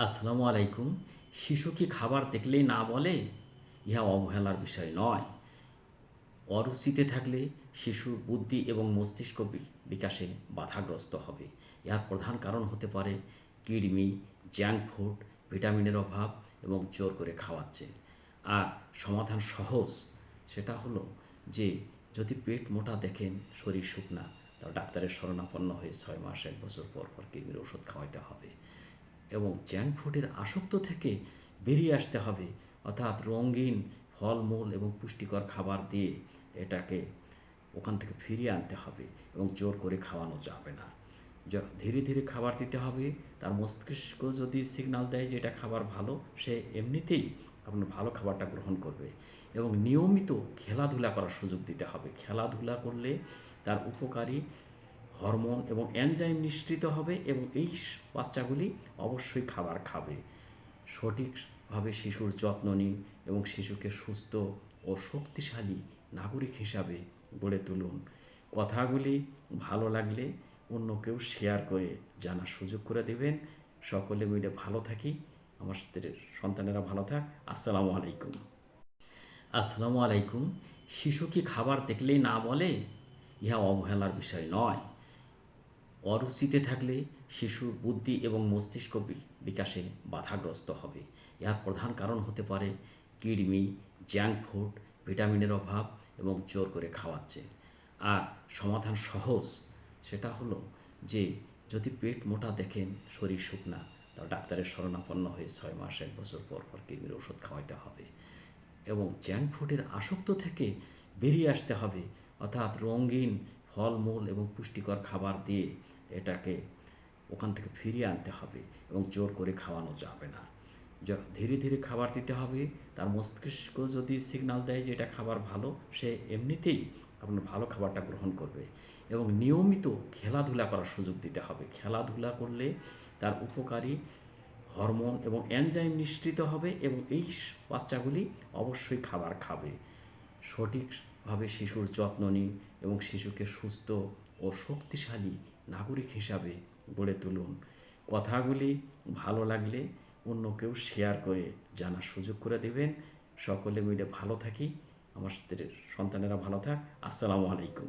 আসসালামু আলাইকুম। শিশু কি খাবার দেখলেই না বলে? ইহা অবহেলার বিষয় নয়। অরুচিতে থাকলে শিশুর বুদ্ধি এবং মস্তিষ্ক বিকাশে বাধাগ্রস্ত হবে। ইহার প্রধান কারণ হতে পারে কৃমি, জাঙ্ক ফুড, ভিটামিনের অভাব এবং জোর করে খাওয়াচ্ছে। আর সমাধান সহজ। সেটা হলো যে যদি পেট মোটা দেখেন, শরীর শুকনা, তাহলে ডাক্তারের শরণাপন্ন হয়ে ৬ মাস ১ বছর পর পর কৃমির ওষুধ খাওয়াতে হবে। এবং জাঙ্ক ফুডের আসক্ত থেকে বেরিয়ে আসতে হবে, অর্থাৎ রঙিন ফলমূল এবং পুষ্টিকর খাবার দিয়ে এটাকে ওখান থেকে ফিরিয়ে আনতে হবে এবং জোর করে খাওয়ানো যাবে না। ধীরে ধীরে খাবার দিতে হবে। তার মস্তিষ্ক যদি সিগন্যাল দেয় যে এটা খাবার ভালো, সে এমনিতেই আপনার ভালো খাবারটা গ্রহণ করবে। এবং নিয়মিত খেলাধুলা করার সুযোগ দিতে হবে। খেলাধুলা করলে তার উপকারী হরমোন এবং এনজাইম নিঃসৃত হবে এবং এই বাচ্চাগুলি অবশ্যই খাবার খাবে। সঠিকভাবে শিশুর যত্ন নিন এবং শিশুকে সুস্থ ও শক্তিশালী নাগরিক হিসাবে গড়ে তুলুন। কথাগুলি ভালো লাগলে অন্য কেউ শেয়ার করে জানার সুযোগ করে দেবেন। সকলে মিলে ভালো থাকি। আমার সন্তানেরা ভালো থাক। আসসালামু আলাইকুম। আসসালামু আলাইকুম। শিশু কি খাবার দেখলেই না বলে? ইহা অবহেলার বিষয় নয়। অরুচিতে থাকলে শিশুর বুদ্ধি এবং মস্তিষ্ক বিকাশে বাধাগ্রস্ত হবে। ইহার প্রধান কারণ হতে পারে কৃমি, জাঙ্ক ফুড, ভিটামিনের অভাব এবং জোর করে খাওয়াচ্ছে। আর সমাধান সহজ। সেটা হলো যে যদি পেট মোটা দেখেন, শরীর শুকনা, তাহলে ডাক্তারের শরণাপন্ন হয়ে ৬ মাস ১ বছর পর পর কৃমির ওষুধ খাওয়াতে হবে। এবং জাঙ্ক ফুডের আসক্ত থেকে বেরিয়ে আসতে হবে, অর্থাৎ রঙিন ফলমূল এবং পুষ্টিকর খাবার দিয়ে এটাকে ওখান থেকে ফিরিয়ে আনতে হবে এবং জোর করে খাওয়ানো যাবে না। ধীরে ধীরে খাবার দিতে হবে। তার মস্তিষ্ক যদি সিগন্যাল দেয় যে এটা খাবার ভালো, সে এমনিতেই আপনার ভালো খাবারটা গ্রহণ করবে। এবং নিয়মিত খেলাধুলা করার সুযোগ দিতে হবে। খেলাধুলা করলে তার উপকারী হরমোন এবং এনজাইম নিঃসৃত হবে এবং এই বাচ্চাগুলি অবশ্যই খাবার খাবে। সঠিকভাবে শিশুর যত্ন নিন এবং শিশুকে সুস্থ ও শক্তিশালী নাগরিক হিসাবে গড়ে তুলুন। কথাগুলি ভালো লাগলে অন্য কেউ শেয়ার করে জানার সুযোগ করে দেবেন। সকলে মিলে ভালো থাকি। আমার সন্তানেরা ভালো থাক। আসসালামু আলাইকুম।